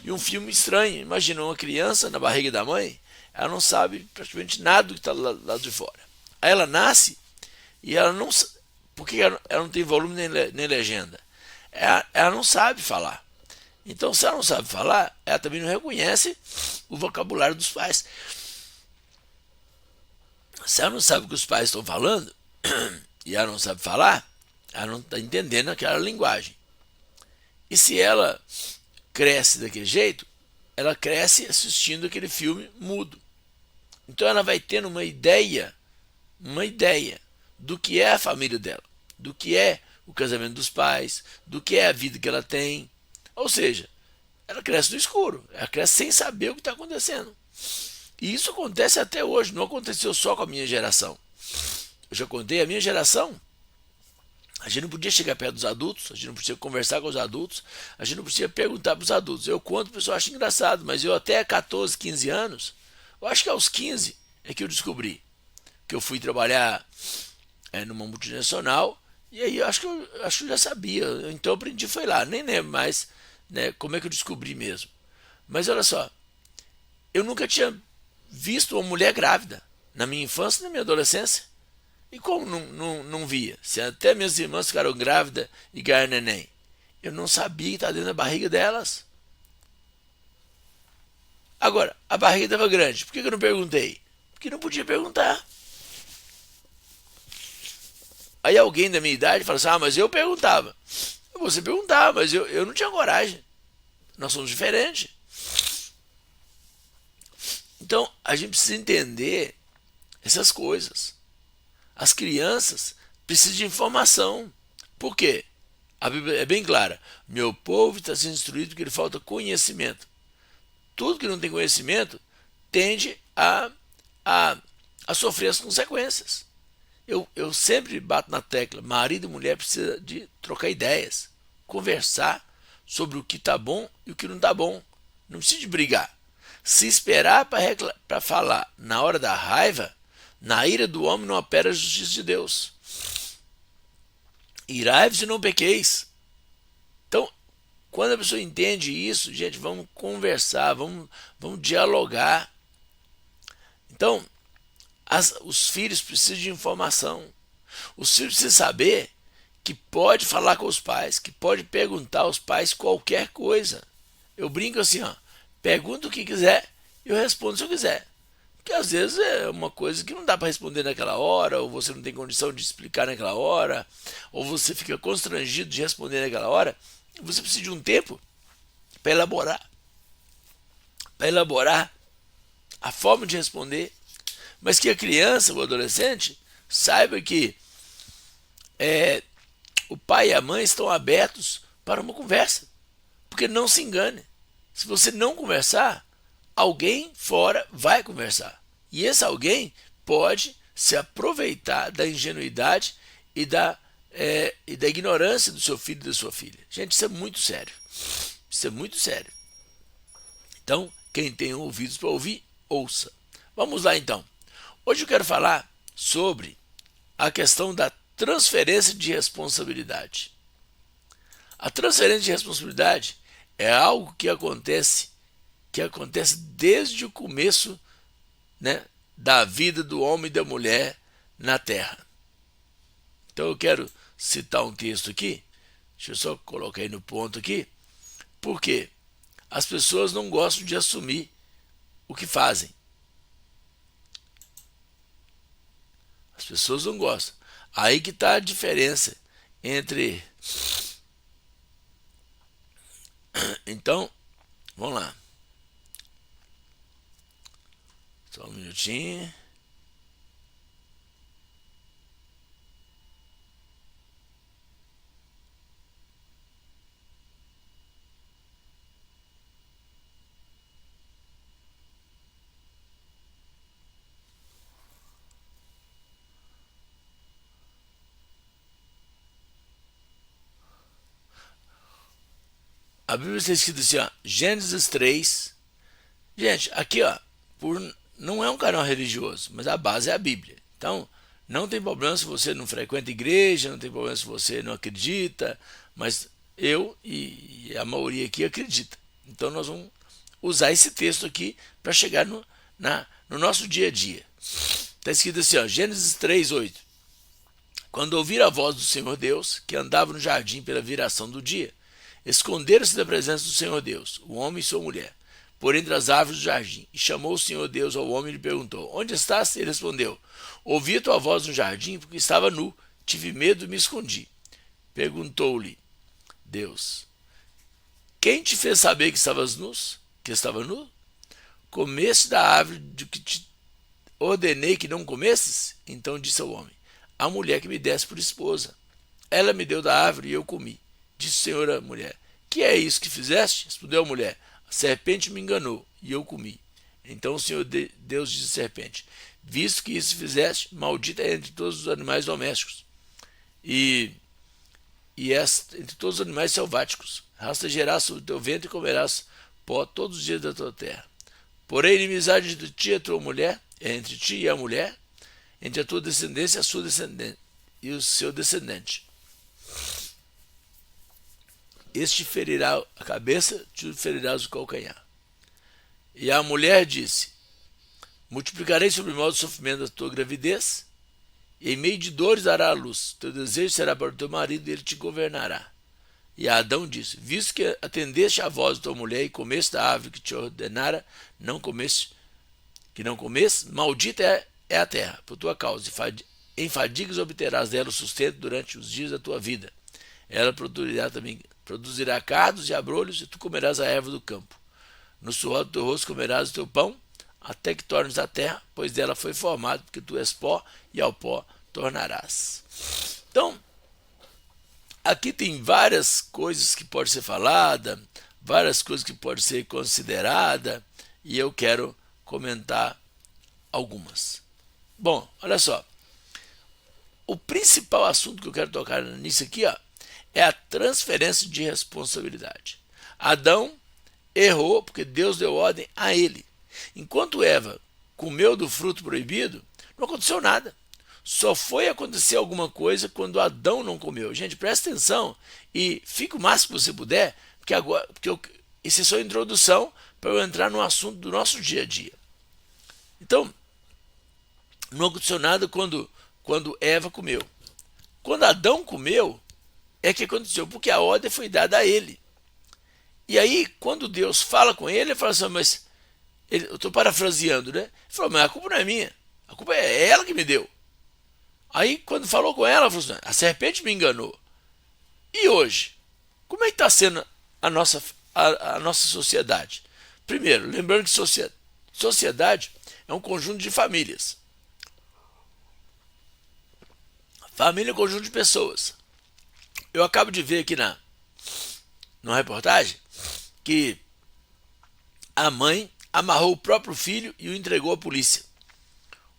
e um filme estranho. Imagina uma criança na barriga da mãe, ela não sabe praticamente nada do que está lá de fora. Aí ela nasce e ela não. Por que ela não tem volume nem legenda? Ela não sabe falar. Então, se ela não sabe falar, ela também não reconhece o vocabulário dos pais. Se ela não sabe o que os pais estão falando, e ela não sabe falar, ela não está entendendo aquela linguagem. E se ela cresce daquele jeito, ela cresce assistindo aquele filme mudo. Então ela vai tendo uma ideia do que é a família dela, do que é o casamento dos pais, do que é a vida que ela tem. Ou seja, ela cresce no escuro, ela cresce sem saber o que está acontecendo. E isso acontece até hoje, não aconteceu só com a minha geração. Eu já contei, a minha geração, a gente não podia chegar perto dos adultos, a gente não podia conversar com os adultos, a gente não podia perguntar para os adultos. Eu conto, o pessoal acha engraçado, mas eu até 14, 15 anos, eu acho que aos 15 é que eu descobri que eu fui trabalhar numa multinacional, e aí acho que eu já sabia, então eu aprendi, foi lá, nem lembro mais, né, como é que eu descobri mesmo. Mas olha só, eu nunca tinha visto uma mulher grávida, na minha infância e na minha adolescência. E como não via? Se até minhas irmãs ficaram grávidas e ganharam neném, eu não sabia que estava dentro da barriga delas. Agora, a barriga estava grande, por que eu não perguntei? Porque não podia perguntar. Aí alguém da minha idade fala assim: ah, mas eu perguntava. Você perguntava, mas eu não tinha coragem. Nós somos diferentes. Então, a gente precisa entender essas coisas. As crianças precisam de informação. Por quê? A Bíblia é bem clara. Meu povo está sendo instruído porque lhe falta conhecimento. Tudo que não tem conhecimento tende a, a sofrer as consequências. Eu sempre bato na tecla, marido e mulher precisa de trocar ideias, conversar sobre o que está bom e o que não está bom. Não precisa de brigar. Se esperar para falar na hora da raiva, na ira do homem não opera a justiça de Deus. Irai-vos e não pequeis. Então, quando a pessoa entende isso, gente, vamos conversar, vamos dialogar. Então, os filhos precisam de informação. Os filhos precisam saber que pode falar com os pais, que pode perguntar aos pais qualquer coisa. Eu brinco assim, ó, pergunta o que quiser, eu respondo se eu quiser. Porque às vezes é uma coisa que não dá para responder naquela hora, ou você não tem condição de explicar naquela hora, ou você fica constrangido de responder naquela hora. Você precisa de um tempo para elaborar a forma de responder, mas que a criança, o adolescente, saiba que o pai e a mãe estão abertos para uma conversa. Porque não se engane, se você não conversar, alguém fora vai conversar. E esse alguém pode se aproveitar da ingenuidade e da ignorância do seu filho e da sua filha. Gente, isso é muito sério. Isso é muito sério. Então, quem tem ouvidos para ouvir, ouça. Vamos lá então. Hoje eu quero falar sobre a questão da transferência de responsabilidade. A transferência de responsabilidade é algo que acontece desde o começo, né, da vida do homem e da mulher na Terra. Então eu quero citar um texto aqui, deixa eu só colocar aí no ponto aqui, porque as pessoas não gostam de assumir o que fazem. As pessoas não gostam. Aí que está a diferença entre... Então, vamos lá. Só um minutinho. A Bíblia está escrito assim, ó, Gênesis 3. Gente, aqui, ó, não é um canal religioso, mas a base é a Bíblia. Então, não tem problema se você não frequenta igreja, não tem problema se você não acredita, mas eu e a maioria aqui acredita. Então nós vamos usar esse texto aqui para chegar no nosso dia a dia. Está escrito assim, ó, Gênesis 3:8. Quando ouviram a voz do Senhor Deus, que andava no jardim pela viração do dia, esconderam-se da presença do Senhor Deus, o homem e sua mulher, por entre as árvores do jardim. E chamou o Senhor Deus ao homem e lhe perguntou, onde estás? Ele respondeu, ouvi a tua voz no jardim, porque estava nu, tive medo e me escondi. Perguntou-lhe Deus, quem te fez saber que estavas nus? Que estava nu? Comeste da árvore de que te ordenei que não comesses? Então disse ao homem, a mulher que me desse por esposa. Ela me deu da árvore e eu comi. Disse o Senhor à mulher, que é isso que fizeste? Respondeu a mulher, a serpente me enganou e eu comi. Então o Senhor Deus disse à serpente, visto que isso fizeste, maldita é entre todos os animais domésticos e entre todos os animais selváticos. Rastejarás sobre o teu ventre e comerás pó todos os dias da tua terra. Porém, inimizade entre ti e a tua mulher, é entre ti e a mulher, entre a tua descendência e a sua descendente, e o seu descendente. Este ferirá a cabeça, tu ferirás o calcanhar. E a mulher disse, multiplicarei sobre modo o sofrimento da tua gravidez, e em meio de dores dará a luz. Teu desejo será para o teu marido, e ele te governará. E Adão disse, visto que atendeste à voz da tua mulher e comeste da árvore que te ordenara, não comeste, maldita é a terra, por tua causa, e em fadigas obterás dela o sustento durante os dias da tua vida. Ela produzirá cardos e abrolhos, e tu comerás a erva do campo. No suor do teu rosto comerás o teu pão, até que tornes a terra, pois dela foi formado, porque tu és pó, e ao pó tornarás. Então, aqui tem várias coisas que podem ser faladas, várias coisas que podem ser consideradas, e eu quero comentar algumas. Bom, olha só. O principal assunto que eu quero tocar nisso aqui, ó, é a transferência de responsabilidade. Adão errou porque Deus deu ordem a ele. Enquanto Eva comeu do fruto proibido, não aconteceu nada. Só foi acontecer alguma coisa quando Adão não comeu. Gente, presta atenção e fique o máximo que você puder, isso é só introdução para eu entrar no assunto do nosso dia a dia. Então, não aconteceu nada quando Eva comeu. Quando Adão comeu, é que aconteceu, porque a ordem foi dada a ele. E aí, quando Deus fala com ele, ele fala assim, eu estou parafraseando, né? Ele falou, mas a culpa não é minha, a culpa é ela que me deu. Aí, quando falou com ela, falou assim, a serpente me enganou. E hoje, como é que está sendo a nossa sociedade? Primeiro, lembrando que sociedade é um conjunto de famílias. Família é um conjunto de pessoas. Eu acabo de ver aqui numa reportagem que a mãe amarrou o próprio filho e o entregou à polícia.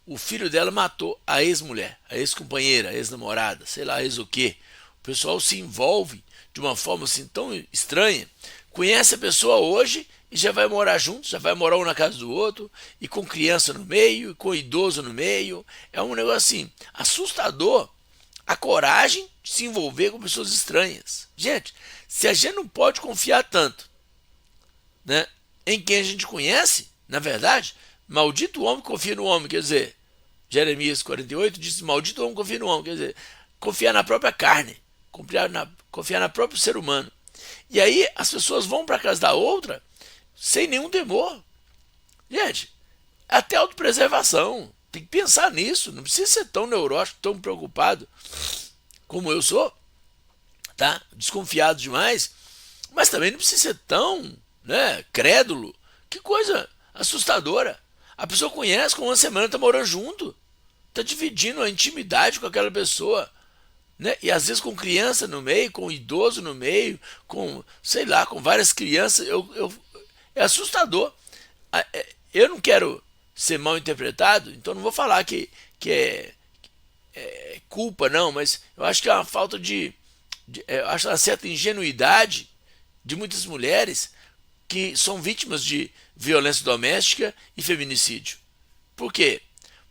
O filho dela matou a ex-mulher, a ex-companheira, a ex-namorada, sei lá, ex o quê. O pessoal se envolve de uma forma assim tão estranha, conhece a pessoa hoje e já vai morar junto, já vai morar um na casa do outro, e com criança no meio, e com idoso no meio. É um negócio assim, assustador, a coragem de se envolver com pessoas estranhas. Gente, se a gente não pode confiar tanto, né, em quem a gente conhece, na verdade, maldito o homem que confia no homem, quer dizer, Jeremias 48 diz, maldito o homem que confia no homem, quer dizer, confiar na própria carne, confiar na próprio ser humano. E aí as pessoas vão para casa da outra sem nenhum temor. Gente, até autopreservação, tem que pensar nisso, não precisa ser tão neurótico, tão preocupado como eu sou, tá? Desconfiado demais, mas também não precisa ser tão, né, crédulo. Que coisa assustadora. A pessoa conhece, com uma semana está morando junto, está dividindo a intimidade com aquela pessoa, né? E às vezes com criança no meio, com idoso no meio, com, sei lá, com várias crianças, é assustador. Eu não quero ser mal interpretado, então não vou falar que é culpa, não, mas eu acho que é uma falta eu acho uma certa ingenuidade de muitas mulheres que são vítimas de violência doméstica e feminicídio. Por quê?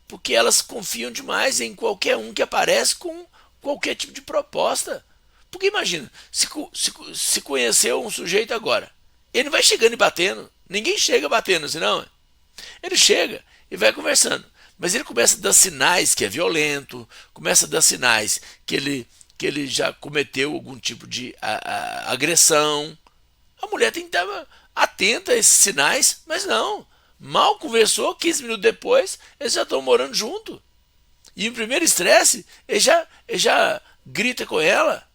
Porque elas confiam demais em qualquer um que aparece com qualquer tipo de proposta. Porque imagina, se conheceu um sujeito agora, Ele não vai chegando e batendo. Ninguém chega batendo, senão. Ele chega e vai conversando. Mas ele começa a dar sinais que é violento, começa a dar sinais que ele já cometeu algum tipo de agressão. A mulher tem que estar atenta a esses sinais, mas não. Mal conversou, 15 minutos depois, eles já estão morando junto. E no primeiro estresse, ele já grita com ela.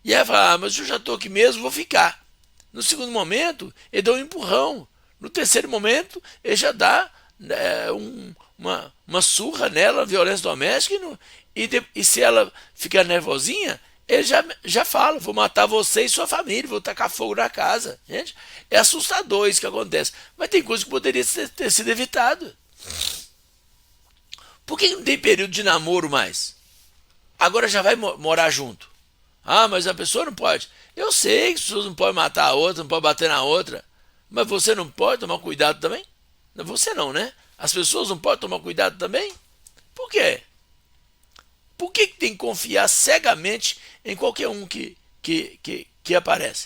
E ela fala, mas eu já estou aqui mesmo, vou ficar. No segundo momento, ele dá um empurrão. No terceiro momento, ele já dá uma surra nela, violência doméstica, e se ela ficar nervosinha, ele já fala, vou matar você e sua família, vou tacar fogo na casa. Gente, é assustador isso que acontece. Mas tem coisa que poderia ter sido evitado. Por que não tem período de namoro mais? Agora já vai morar junto. Ah, mas a pessoa não pode. Eu sei que as pessoas não podem matar a outra, não podem bater na outra. Mas você não pode tomar cuidado também? Você não, né? As pessoas não podem tomar cuidado também? Por quê? Por que tem que confiar cegamente em qualquer um que aparece?